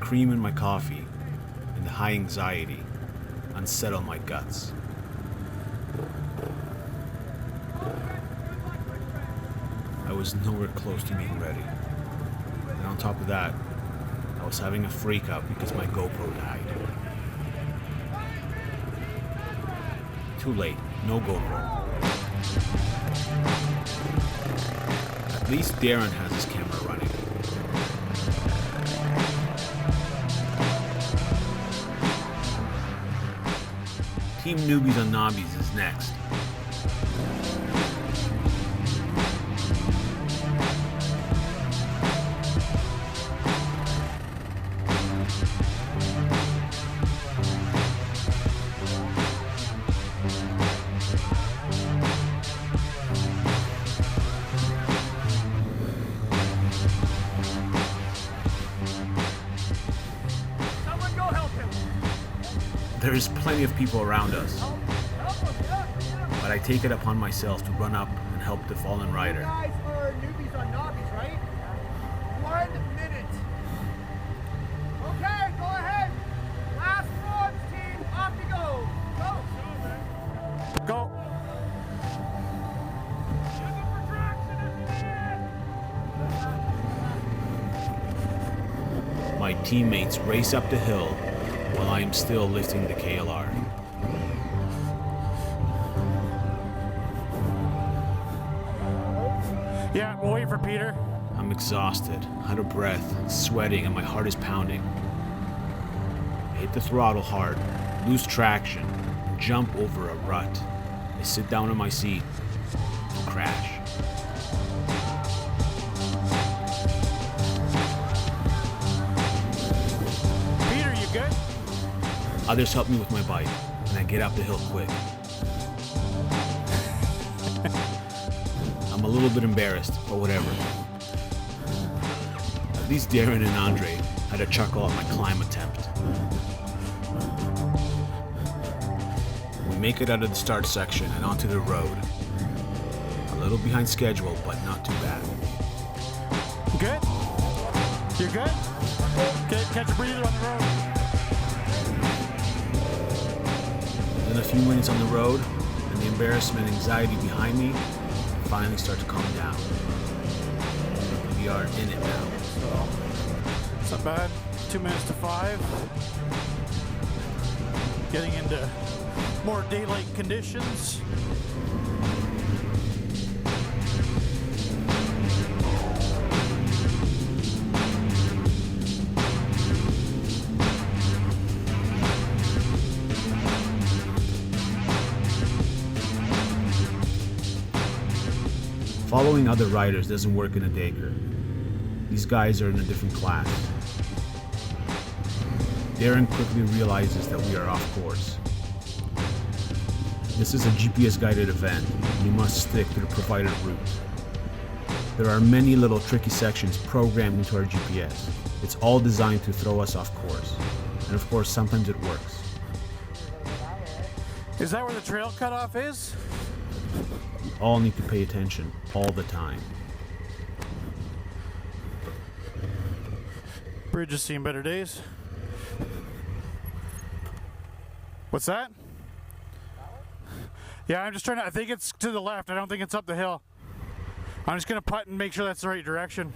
cream in my coffee and the high anxiety unsettle my guts. I was nowhere close to being ready. And on top of that, I was having a freak out because my GoPro died. Too late, no GoPro. At least Darren has his camera running. Team Newbies on Nobbies is next. There is plenty of people around us, but I take it upon myself to run up and help the fallen rider. You guys are newbies on Nobbies, right? 1 minute. Okay, go ahead. Last runs, team. Off you go. Go. Go. My teammates race up the hill while I am still lifting the KLR. Yeah, we'll wait for Peter. I'm exhausted, out of breath, sweating, and my heart is pounding. I hit the throttle hard, lose traction, and jump over a rut. I sit down in my seat and crash. Peter, you good? Others help me with my bike, and I get up the hill quick. I'm a little bit embarrassed, but whatever. At least Darren and Andre had a chuckle at my climb attempt. We make it out of the start section and onto the road. A little behind schedule, but not too bad. Good? You're good? Okay, catch a breather on the road. Then a few minutes on the road, and the embarrassment and anxiety behind me finally start to calm down. We are in it now. So, it's not bad. 2 minutes to 5. Getting into more daylight conditions. Following other riders doesn't work in a Dacre. These guys are in a different class. Darren quickly realizes that we are off course. This is a GPS-guided event, and we must stick to the provided route. There are many little tricky sections programmed into our GPS. It's all designed to throw us off course. And of course, sometimes it works. Is that where the trail cutoff is? We all need to pay attention all the time. Bridge has seen better days. What's that? Yeah, I'm just trying to, I think it's to the left. I don't think it's up the hill. I'm just gonna putt and make sure that's the right direction.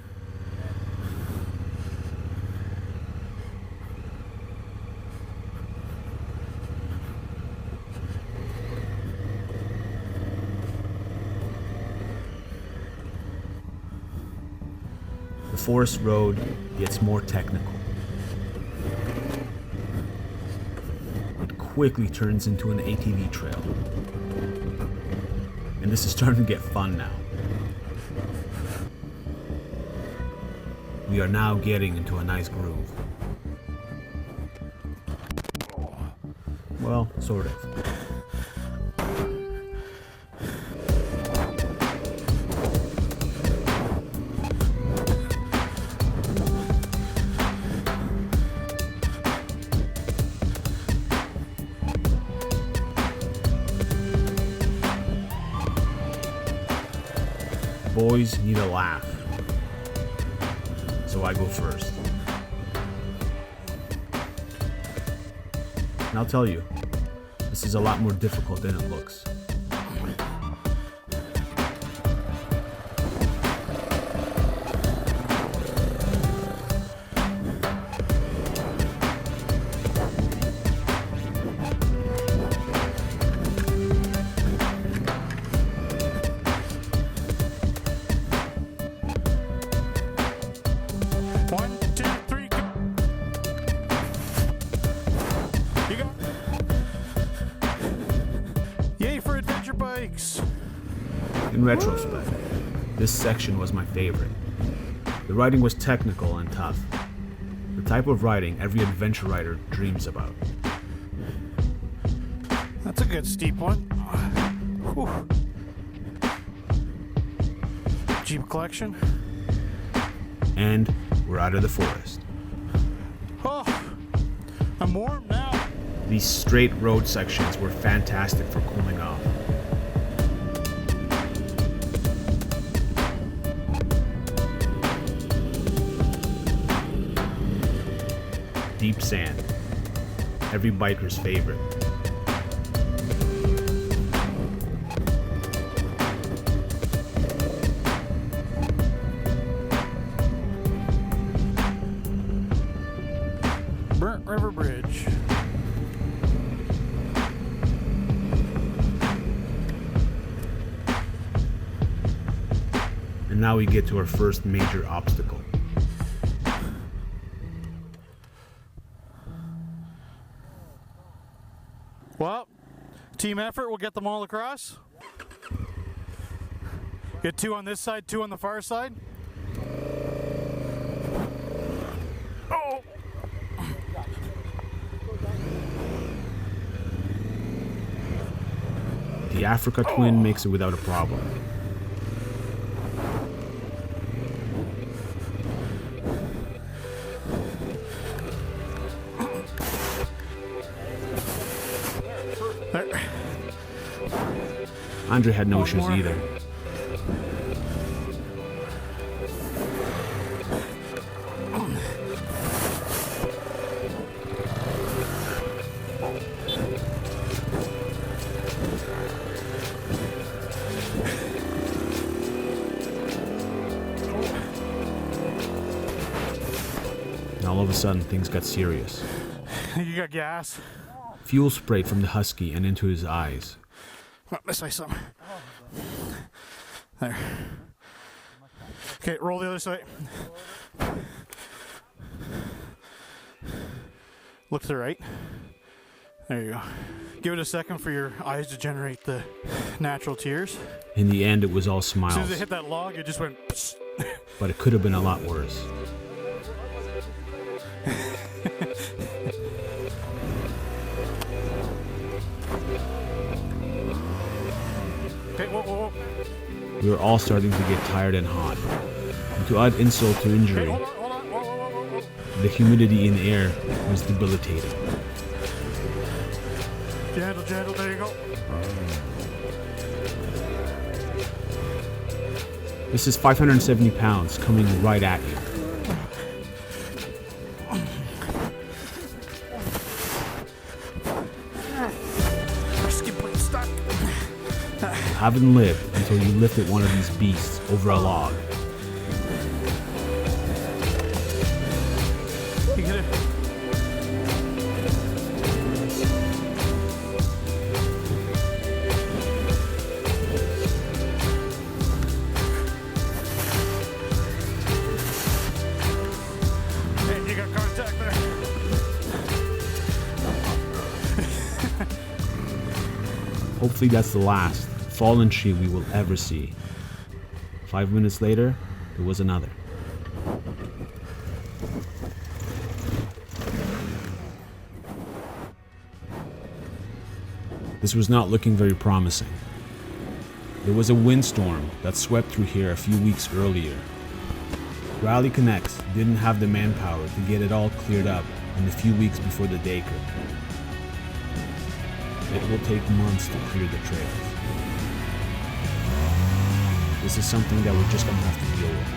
The forest road gets more technical. It quickly turns into an ATV trail. And this is starting to get fun now. We are now getting into a nice groove. Well, sort of. Boys need a laugh, so I go first. And I'll tell you, this is a lot more difficult than it looks. One, two, three, go. You go. Yay for adventure bikes. In retrospect, this section was my favorite. The riding was technical and tough. The type of riding every adventure rider dreams about. That's a good steep one. Whew. Jeep collection. And we're out of the forest. Oh, I'm warm now. These straight road sections were fantastic for cooling off. Deep sand, every biker's favorite. Burnt River Bridge. And now we get to our first major obstacle. Well, team effort, we'll get them all across. Get 2 on this side, 2 on the far side. Oh! The Africa Twin makes it without a problem. There. Andre had no One issues more. either. And all of a sudden, things got serious. You got gas? Fuel sprayed from the Husky and into his eyes. Oh, this way some. There. Okay, roll the other side. Look to the right. There you go. Give it a second for your eyes to generate the natural tears. In the end, it was all As soon as smiles, it hit that log, it just went. Psst. but it could have been a lot worse. Okay, whoa, whoa, whoa. We were all starting to get tired and hot. And to add insult to Okay, injury, hold on, hold on. Whoa, whoa, whoa, whoa, whoa. the humidity in the air was debilitating. Gentle, gentle, there you go. This is 570 pounds coming right at you. Skip plate stuck. You haven't lived until you lifted one of these beasts over a log. You get it? Hey, you got contact there. Hopefully that's the last fallen tree we will ever see. 5 minutes later, there was another. This was not looking very promising. There was a windstorm that swept through here a few weeks earlier. Rally Connects didn't have the manpower to get it all cleared up in the few weeks before the Dacre. It will take months to clear the trails. This is something that we're just gonna have to deal with.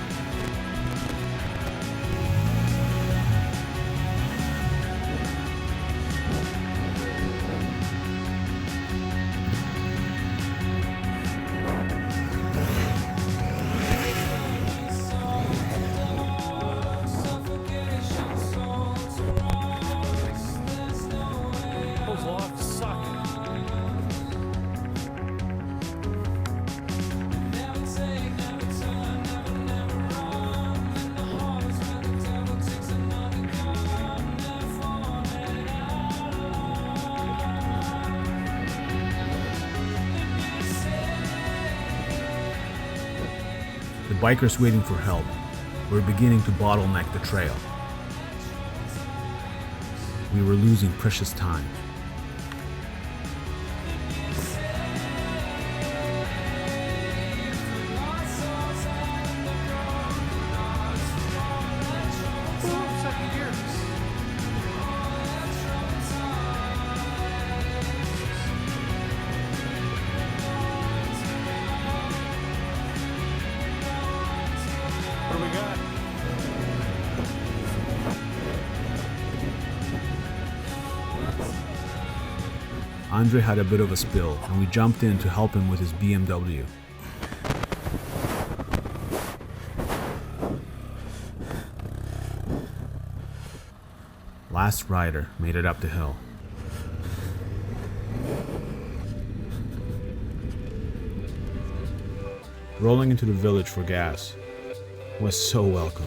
bikers waiting for help were beginning to bottleneck the trail. We were losing precious time. Second gear. What do we got? Andre had a bit of a spill, and we jumped in to help him with his BMW. Last rider made it up the hill. Rolling into the village for gas was so welcome.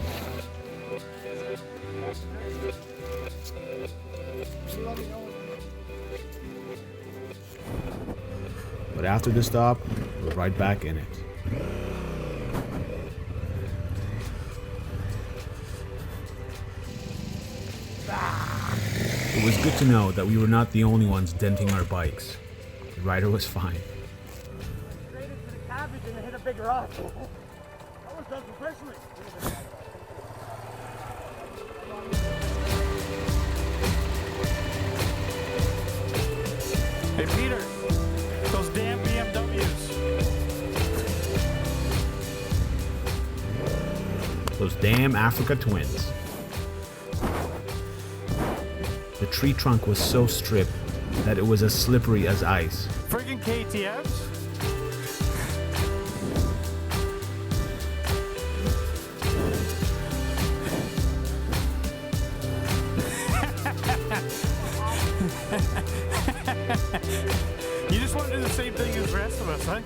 But after the stop, we're right back in it. It was good to know that we were not the only ones denting our bikes. The rider was fine. Straight into the cabbage and hit a big rock. That was done professionally. Hey Peter, those damn BMWs. Those damn Africa twins. The tree trunk was so stripped that it was as slippery as ice. Friggin' KTFs? You just want to do the same thing as the rest of us, huh?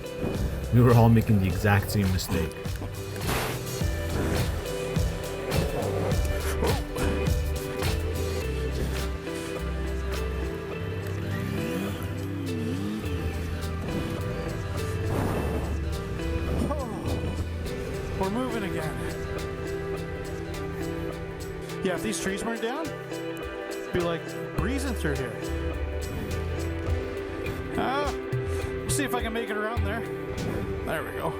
We were all making the exact same mistake. We're moving again. Yeah, if these trees weren't down, it'd be like breezing through here. See if I can make it around there. There we go.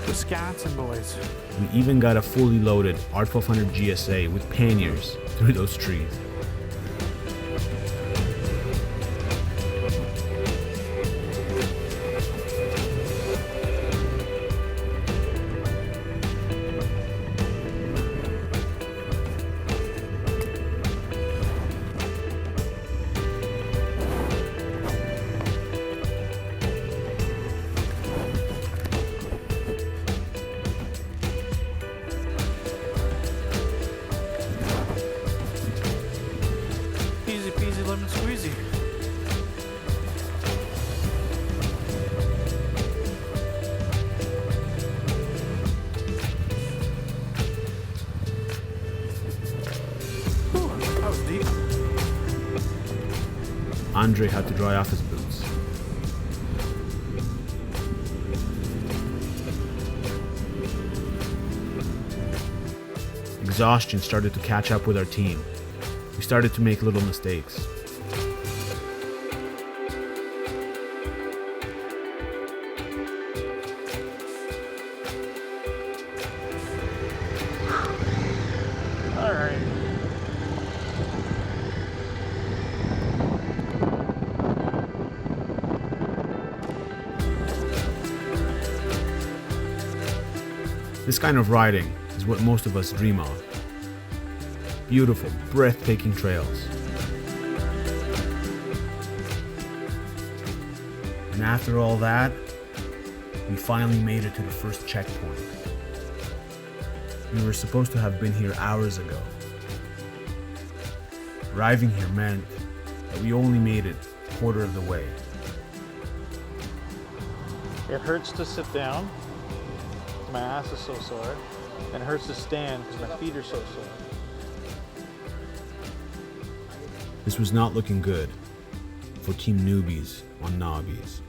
Wisconsin boys. We even got a fully loaded R1200 GSA with panniers through those trees. Easy peasy lemon squeezy. Whew, that was deep. Andre had to dry off his boots. Exhaustion started to catch up with our team. We started to make little mistakes. All right. This kind of riding is what most of us dream of. Beautiful, breathtaking trails. And after all that, we finally made it to the first checkpoint. We were supposed to have been here hours ago. Arriving here meant that we only made it a quarter of the way. It hurts to sit down. My ass is so sore. And it hurts to stand because my feet are so sore. This was not looking good for Team Newbies on Nobbies.